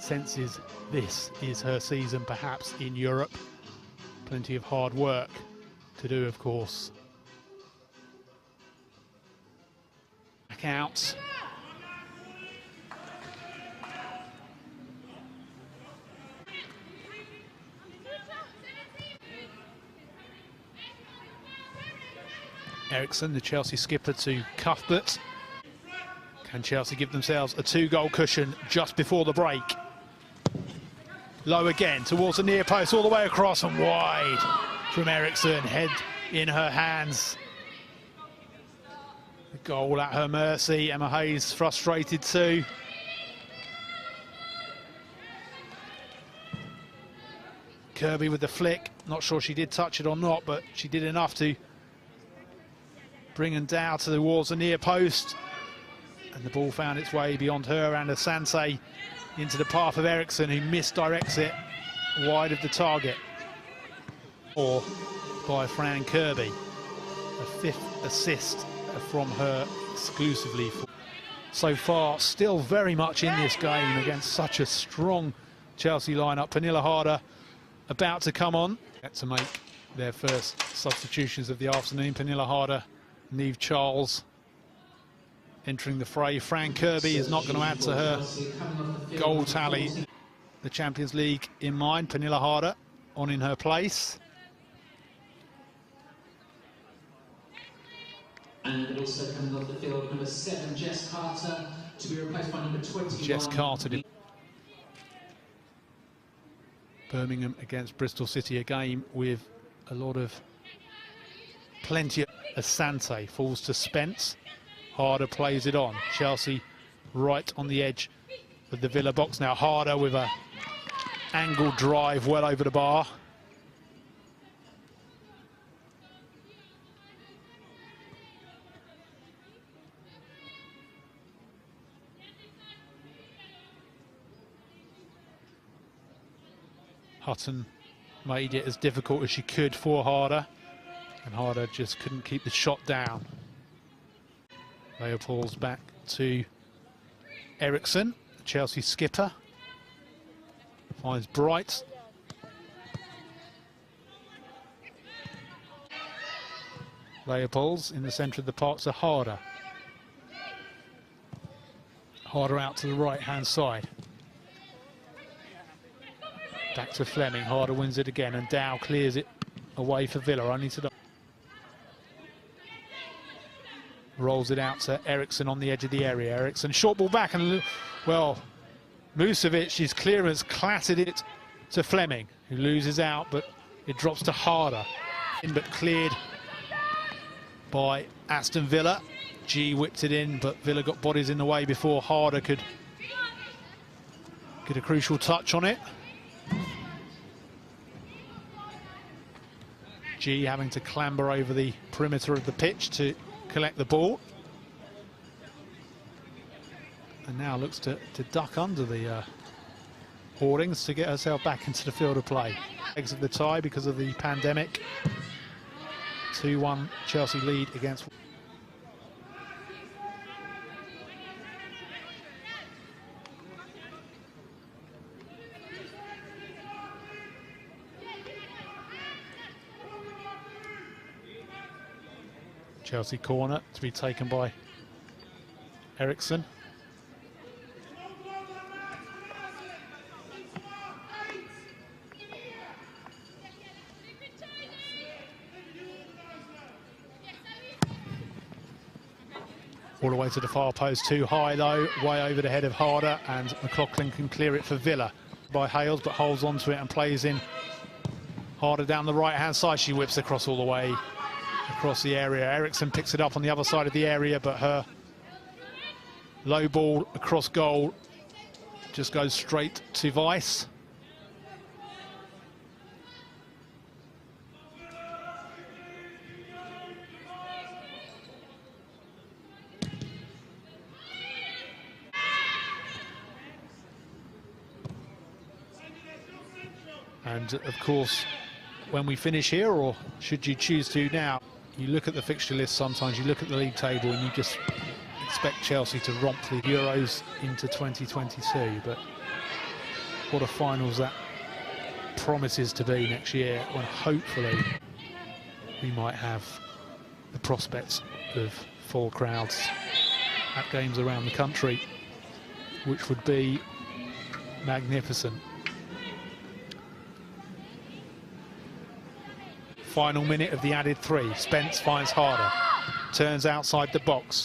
senses this is her season, perhaps in Europe. Plenty of hard work to do, of course. Back out. Eriksson, the Chelsea skipper, to Cuthbert. Can Chelsea give themselves a 2-goal cushion just before the break? Low again towards the near post, all the way across and wide from Eriksson. Head in her hands. The goal at her mercy. Emma Hayes frustrated too. Kirby with the flick. Not sure she did touch it or not, but she did enough to bring and down towards the near post. And the ball found its way beyond her and Asante into the path of Eriksson, who misdirects it wide of the target. Or by Fran Kirby. A 5th assist from her exclusively. So far, still very much in this game against such a strong Chelsea lineup. Pernille Harder about to come on. To make their first substitutions of the afternoon. Pernille Harder, Niamh Charles entering the fray. Fran Kirby is not going to add to her goal tally. The Champions League in mind. Pernille Harder on in her place. And also coming off the field, number 7, Jess Carter, to be replaced by number 21. Jess Carter did. Birmingham against Bristol City, a game with a lot of plenty of. Asante falls to Spence. Harder plays it on. Chelsea right on the edge of the Villa box now. Harder with a angled drive well over the bar. Hutton made it as difficult as she could for Harder, and Harder just couldn't keep the shot down. Leopold's back to Eriksson, the Chelsea skipper. Finds Bright. Leopold's in the centre of the park to Harder. Harder out to the right-hand side. Back to Fleming. Harder wins it again, and Dow clears it away for Villa. Only to the rolls it out to Eriksson on the edge of the area. Eriksson, short ball back, and well, Musovic's clearance clattered it to Fleming, who loses out, but it drops to Harder. But cleared by Aston Villa. G whipped it in, but Villa got bodies in the way before Harder could get a crucial touch on it. G having to clamber over the perimeter of the pitch to collect the ball. And now looks to duck under the hoardings to get herself back into the field of play. Legs of the tie because of the pandemic. 2-1 Chelsea lead against... Chelsea corner to be taken by Eriksson. All the way to the far post, too high though, way over the head of Harder, and McLaughlin can clear it for Villa by Hales, but holds onto it and plays in. Harder down the right-hand side, she whips across all the way across the area. Eriksson picks it up on the other side of the area, but her low ball across goal just goes straight to Weiss. And of course, when we finish here, or should you choose to now, you look at the fixture list sometimes, you look at the league table, and you just expect Chelsea to romp the Euros into 2022. But what a finals that promises to be next year, when hopefully we might have the prospects of full crowds at games around the country, which would be magnificent. Final minute of the added 3. Spence finds Harder, turns outside the box.